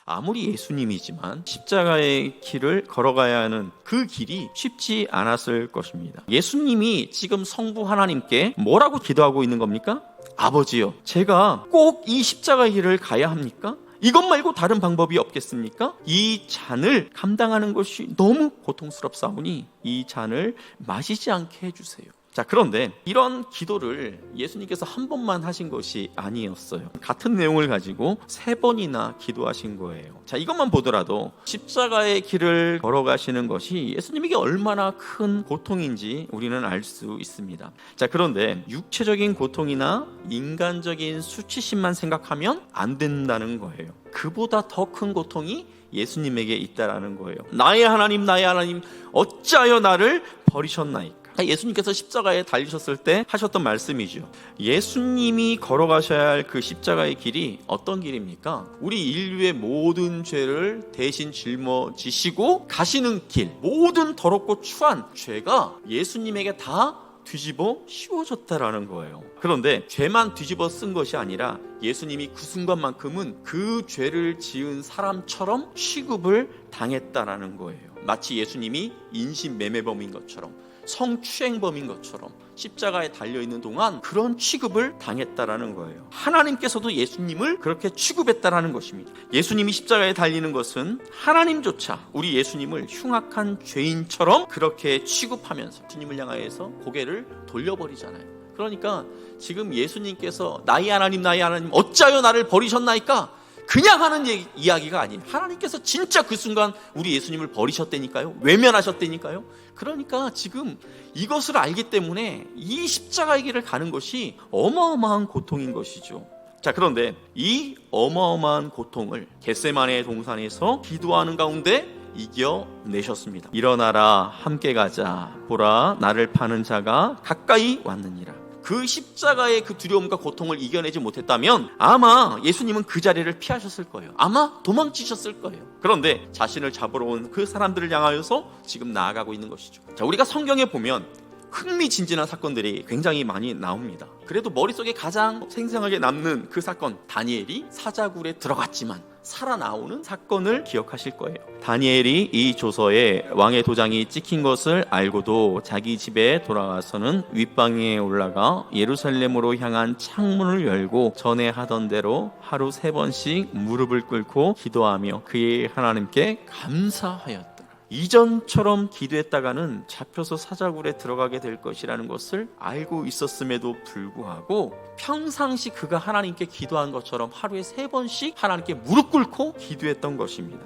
아무리 예수님이지만 십자가의 길을 걸어가야 하는 그 길이 쉽지 않았을 것입니다. 예수님이 지금 성부 하나님께 뭐라고 기도하고 있는 겁니까? 아버지요, 제가 꼭 이 십자가의 길을 가야 합니까? 이것 말고 다른 방법이 없겠습니까? 이 잔을 감당하는 것이 너무 고통스럽사오니 이 잔을 마시지 않게 해주세요. 자, 그런데 이런 기도를 예수님께서 한 번만 하신 것이 아니었어요. 같은 내용을 가지고 3번이나 기도하신 거예요. 자, 이것만 보더라도 십자가의 길을 걸어가시는 것이 예수님에게 얼마나 큰 고통인지 우리는 알 수 있습니다. 자, 그런데 육체적인 고통이나 인간적인 수치심만 생각하면 안 된다는 거예요. 그보다 더 큰 고통이 예수님에게 있다라는 거예요. 나의 하나님, 나의 하나님, 어찌하여 나를 버리셨나이까? 예수님께서 십자가에 달리셨을 때 하셨던 말씀이죠. 예수님이 걸어가셔야 할 그 십자가의 길이 어떤 길입니까? 우리 인류의 모든 죄를 대신 짊어지시고 가시는 길, 모든 더럽고 추한 죄가 예수님에게 다 뒤집어 씌워졌다라는 거예요. 그런데 죄만 뒤집어 쓴 것이 아니라 예수님이 그 순간만큼은 그 죄를 지은 사람처럼 취급을 당했다라는 거예요. 마치 예수님이 인신매매범인 것처럼, 성추행범인 것처럼 십자가에 달려있는 동안 그런 취급을 당했다라는 거예요. 하나님께서도 예수님을 그렇게 취급했다라는 것입니다. 예수님이 십자가에 달리는 것은 하나님조차 우리 예수님을 흉악한 죄인처럼 그렇게 취급하면서 주님을 향하여서 고개를 돌려버리잖아요. 그러니까 지금 예수님께서 나의 하나님, 나의 하나님, 어찌하여 나를 버리셨나이까? 그냥 하는 이야기가 아니에요. 하나님께서 진짜 그 순간 우리 예수님을 버리셨다니까요. 외면하셨다니까요. 그러니까 지금 이것을 알기 때문에 이 십자가의 길을 가는 것이 어마어마한 고통인 것이죠. 자, 그런데 이 어마어마한 고통을 겟세마네 동산에서 기도하는 가운데 이겨내셨습니다. 일어나라, 함께 가자. 보라, 나를 파는 자가 가까이 왔느니라. 그 십자가의 그 두려움과 고통을 이겨내지 못했다면 아마 예수님은 그 자리를 피하셨을 거예요. 아마 도망치셨을 거예요. 그런데 자신을 잡으러 온 그 사람들을 향하여서 지금 나아가고 있는 것이죠. 자, 우리가 성경에 보면 흥미진진한 사건들이 굉장히 많이 나옵니다. 그래도 머릿속에 가장 생생하게 남는 그 사건, 다니엘이 사자굴에 들어갔지만 살아나오는 사건을 기억하실 거예요. 다니엘이 이 조서에 왕의 도장이 찍힌 것을 알고도 자기 집에 돌아가서는 윗방에 올라가 예루살렘으로 향한 창문을 열고 전에 하던 대로 하루 3번씩 무릎을 꿇고 기도하며 그의 하나님께 감사하였다. 이전처럼 기도했다가는 잡혀서 사자굴에 들어가게 될 것이라는 것을 알고 있었음에도 불구하고 평상시 그가 하나님께 기도한 것처럼 하루에 3번씩 하나님께 무릎 꿇고 기도했던 것입니다.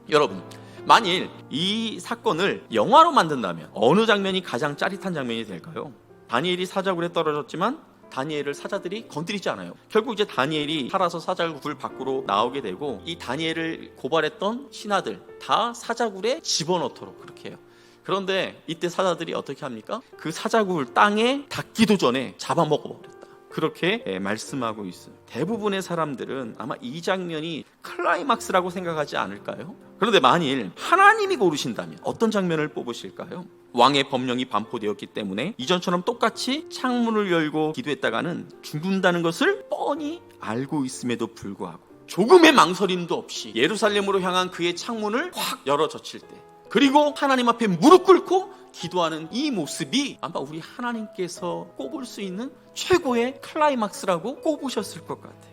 여러분, 만일 이 사건을 영화로 만든다면 어느 장면이 가장 짜릿한 장면이 될까요? 다니엘이 사자굴에 떨어졌지만 다니엘을 사자들이 건드리지 않아요. 결국 이제 다니엘이 살아서 사자굴 밖으로 나오게 되고 이 다니엘을 고발했던 신하들 다 사자굴에 집어넣도록 그렇게 해요. 그런데 이때 사자들이 어떻게 합니까? 그 사자굴 땅에 닿기도 전에 잡아먹어버렸다. 그렇게 말씀하고 있어요. 대부분의 사람들은 아마 이 장면이 클라이막스라고 생각하지 않을까요? 그런데 만일 하나님이 고르신다면 어떤 장면을 뽑으실까요? 왕의 법령이 반포되었기 때문에 이전처럼 똑같이 창문을 열고 기도했다가는 죽는다는 것을 뻔히 알고 있음에도 불구하고 조금의 망설임도 없이 예루살렘으로 향한 그의 창문을 확 열어젖힐 때, 그리고 하나님 앞에 무릎 꿇고 기도하는 이 모습이 아마 우리 하나님께서 꼽을 수 있는 최고의 클라이막스라고 꼽으셨을 것 같아요.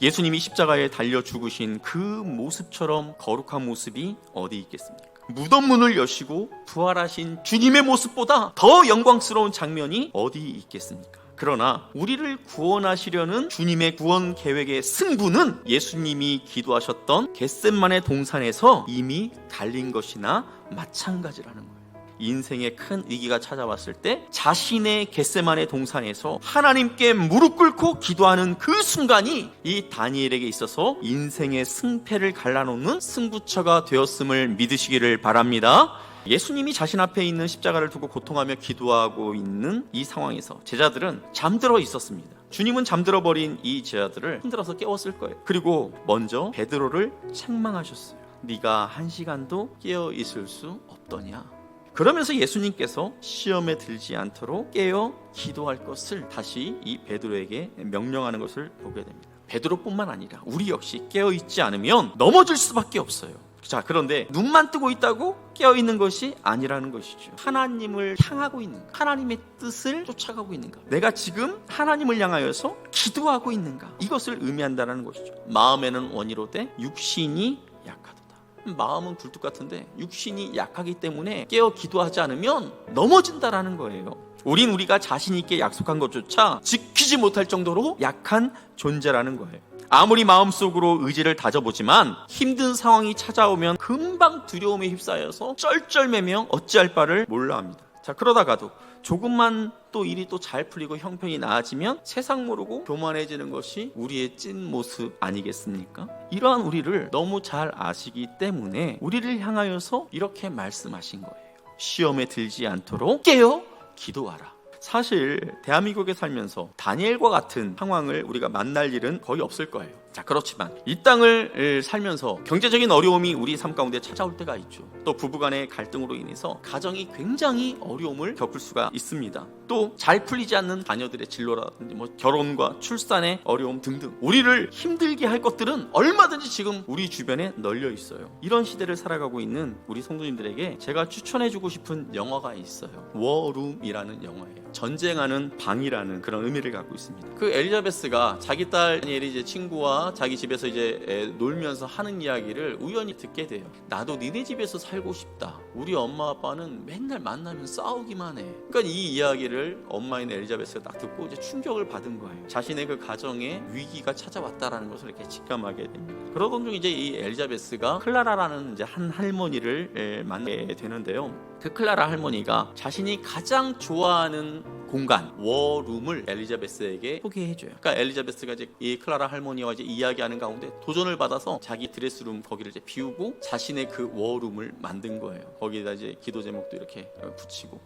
예수님이 십자가에 달려 죽으신 그 모습처럼 거룩한 모습이 어디 있겠습니까? 무덤 문을 여시고 부활하신 주님의 모습보다 더 영광스러운 장면이 어디 있겠습니까? 그러나 우리를 구원하시려는 주님의 구원 계획의 승부는 예수님이 기도하셨던 겟셋마네 동산에서 이미 달린 것이나 마찬가지라는 거예요. 인생의 큰 위기가 찾아왔을 때 자신의 겟세마네 동산에서 하나님께 무릎 꿇고 기도하는 그 순간이 이 다니엘에게 있어서 인생의 승패를 갈라놓는 승부처가 되었음을 믿으시기를 바랍니다. 예수님이 자신 앞에 있는 십자가를 두고 고통하며 기도하고 있는 이 상황에서 제자들은 잠들어 있었습니다. 주님은 잠들어 버린 이 제자들을 흔들어서 깨웠을 거예요. 그리고 먼저 베드로를 책망하셨어요. 네가 1시간도 깨어 있을 수 없더냐. 그러면서 예수님께서 시험에 들지 않도록 깨어 기도할 것을 다시 이 베드로에게 명령하는 것을 보게 됩니다. 베드로뿐만 아니라 우리 역시 깨어있지 않으면 넘어질 수밖에 없어요. 자, 그런데 눈만 뜨고 있다고 깨어있는 것이 아니라는 것이죠. 하나님을 향하고 있는가? 하나님의 뜻을 쫓아가고 있는가? 내가 지금 하나님을 향하여서 기도하고 있는가? 이것을 의미한다는 것이죠. 마음에는 원이로되 육신이 약하도다. 마음은 굴뚝 같은데 육신이 약하기 때문에 깨어 기도하지 않으면 넘어진다라는 거예요. 우리가 자신 있게 약속한 것조차 지키지 못할 정도로 약한 존재라는 거예요. 아무리 마음속으로 의지를 다져보지만 힘든 상황이 찾아오면 금방 두려움에 휩싸여서 쩔쩔매며 어찌할 바를 몰라 합니다. 자, 그러다가도 조금만 또 일이 또 잘 풀리고 형편이 나아지면 세상 모르고 교만해지는 것이 우리의 찐 모습 아니겠습니까? 이러한 우리를 너무 잘 아시기 때문에 우리를 향하여서 이렇게 말씀하신 거예요. 시험에 들지 않도록 깨어 기도하라. 사실 대한민국에 살면서 다니엘과 같은 상황을 우리가 만날 일은 거의 없을 거예요. 자, 그렇지만 이 땅을 살면서 경제적인 어려움이 우리 삶 가운데 찾아올 때가 있죠. 또 부부간의 갈등으로 인해서 가정이 굉장히 어려움을 겪을 수가 있습니다. 또 잘 풀리지 않는 자녀들의 진로라든지 결혼과 출산의 어려움 등등 우리를 힘들게 할 것들은 얼마든지 지금 우리 주변에 널려 있어요. 이런 시대를 살아가고 있는 우리 성도님들에게 제가 추천해주고 싶은 영화가 있어요. 워룸이라는 영화예요. 전쟁하는 방이라는 그런 의미를 갖고 있습니다. 그 엘리자베스가 자기 딸 다니엘이 이제 친구와 자기 집에서 이제 놀면서 하는 이야기를 우연히 듣게 돼요. 나도 니네 집에서 살고 싶다. 우리 엄마 아빠는 맨날 만나면 싸우기만 해. 그러니까 이 이야기를 엄마인 엘리자베스가 딱 듣고 이제 충격을 받은 거예요. 자신의 그 가정에 위기가 찾아왔다라는 것을 이렇게 직감하게 됩니다. 그러던 중 이제 이 엘리자베스가 클라라라는 이제 한 할머니를 만나게 되는데요. 그 클라라 할머니가 자신이 가장 좋아하는 공간 워룸을 엘리자베스에게 소개해줘요. 그러니까 엘리자베스가 이제 이 클라라 할머니와 이제 이야기하는 가운데 도전을 받아서 자기 드레스룸 거기를 이제 비우고 자신의 그 워룸을 만든 거예요. 거기에다 이제 기도 제목도 이렇게 붙이고,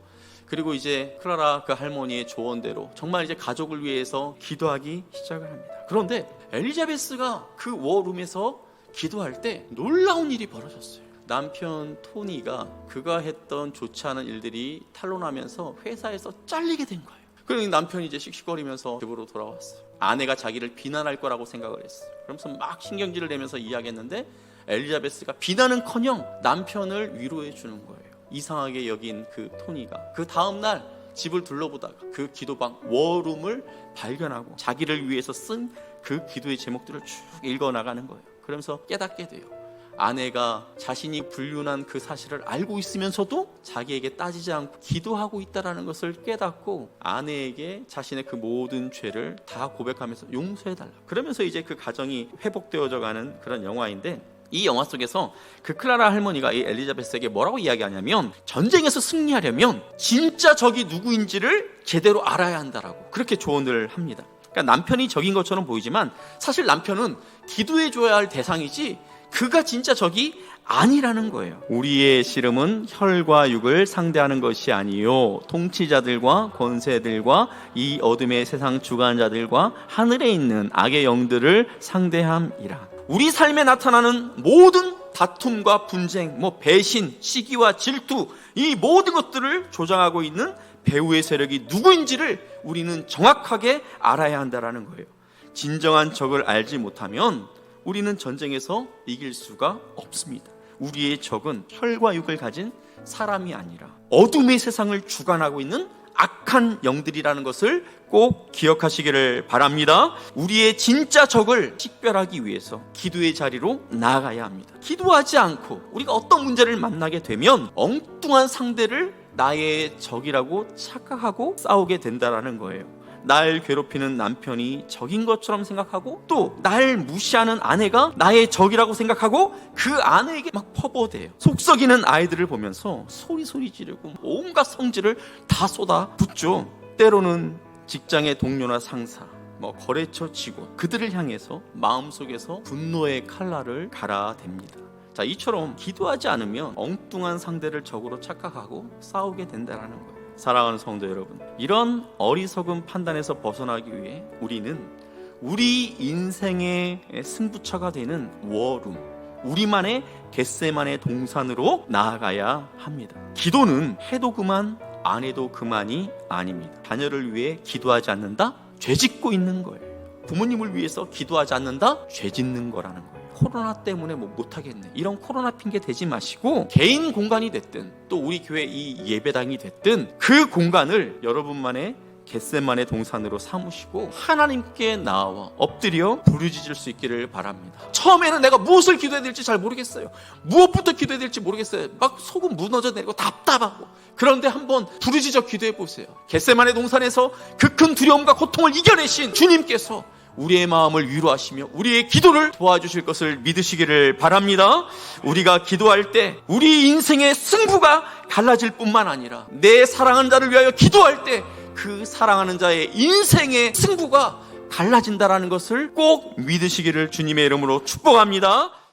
그리고 이제 클라라 그 할머니의 조언대로 정말 이제 가족을 위해서 기도하기 시작을 합니다. 그런데 엘리자베스가 그 워룸에서 기도할 때 놀라운 일이 벌어졌어요. 남편 토니가 그가 했던 좋지 않은 일들이 탄로나면서 회사에서 잘리게 된 거예요. 그러니 남편이 이제 씩씩거리면서 집으로 돌아왔어요. 아내가 자기를 비난할 거라고 생각을 했어요. 그러면서 막 신경질을 내면서 이야기했는데 엘리자베스가 비난은커녕 남편을 위로해 주는 거예요. 이상하게 여긴 그 토니가 그 다음날 집을 둘러보다가 그 기도방 워룸을 발견하고 자기를 위해서 쓴 그 기도의 제목들을 쭉 읽어나가는 거예요. 그러면서 깨닫게 돼요. 아내가 자신이 불륜한 그 사실을 알고 있으면서도 자기에게 따지지 않고 기도하고 있다는 것을 깨닫고 아내에게 자신의 그 모든 죄를 다 고백하면서 용서해달라. 그러면서 이제 그 가정이 회복되어져 가는 그런 영화인데, 이 영화 속에서 그 클라라 할머니가 이 엘리자베스에게 뭐라고 이야기하냐면 전쟁에서 승리하려면 진짜 적이 누구인지를 제대로 알아야 한다라고 그렇게 조언을 합니다. 그러니까 남편이 적인 것처럼 보이지만 사실 남편은 기도해줘야 할 대상이지 그가 진짜 적이 아니라는 거예요. 우리의 씨름은 혈과 육을 상대하는 것이 아니요 통치자들과 권세들과 이 어둠의 세상 주관자들과 하늘에 있는 악의 영들을 상대함이라. 우리 삶에 나타나는 모든 다툼과 분쟁, 배신, 시기와 질투, 이 모든 것들을 조장하고 있는 배후의 세력이 누구인지를 우리는 정확하게 알아야 한다는 거예요. 진정한 적을 알지 못하면 우리는 전쟁에서 이길 수가 없습니다. 우리의 적은 혈과 육을 가진 사람이 아니라 어둠의 세상을 주관하고 있는 악한 영들이라는 것을 꼭 기억하시기를 바랍니다. 우리의 진짜 적을 식별하기 위해서 기도의 자리로 나아가야 합니다. 기도하지 않고 우리가 어떤 문제를 만나게 되면 엉뚱한 상대를 나의 적이라고 착각하고 싸우게 된다는 거예요. 날 괴롭히는 남편이 적인 것처럼 생각하고 또 날 무시하는 아내가 나의 적이라고 생각하고 그 아내에게 막 퍼부어대요. 속썩이는 아이들을 보면서 소리 지르고 온갖 성질을 다 쏟아붓죠. 때로는 직장의 동료나 상사, 거래처 직원, 그들을 향해서 마음속에서 분노의 칼날을 갈아댑니다. 자, 이처럼 기도하지 않으면 엉뚱한 상대를 적으로 착각하고 싸우게 된다는 거예요. 사랑하는 성도 여러분, 이런 어리석은 판단에서 벗어나기 위해 우리는 우리 인생의 승부처가 되는 워룸, 우리만의 겟세만의 동산으로 나아가야 합니다. 기도는 해도 그만 안 해도 그만이 아닙니다. 자녀를 위해 기도하지 않는다? 죄짓고 있는 거예요. 부모님을 위해서 기도하지 않는다? 죄 짓는 거라는 거예요. 코로나 때문에 뭐 못하겠네, 이런 코로나 핑계 대지 마시고, 개인 공간이 됐든 또 우리 교회 이 예배당이 됐든 그 공간을 여러분만의 겟세마네 동산으로 삼으시고 하나님께 나와 엎드려 부르짖을 수 있기를 바랍니다. 처음에는 내가 무엇을 기도해야 될지 잘 모르겠어요. 무엇부터 기도해야 될지 모르겠어요. 막 속은 무너져 내리고 답답하고. 그런데 한번 부르짖어 기도해 보세요. 겟세마네 동산에서 그 큰 두려움과 고통을 이겨내신 주님께서 우리의 마음을 위로하시며 우리의 기도를 도와주실 것을 믿으시기를 바랍니다. 우리가 기도할 때 우리 인생의 승부가 갈라질 뿐만 아니라 내 사랑하는 자를 위하여 기도할 때 그 사랑하는 자의 인생의 승부가 달라진다라는 것을 꼭 믿으시기를 주님의 이름으로 축복합니다.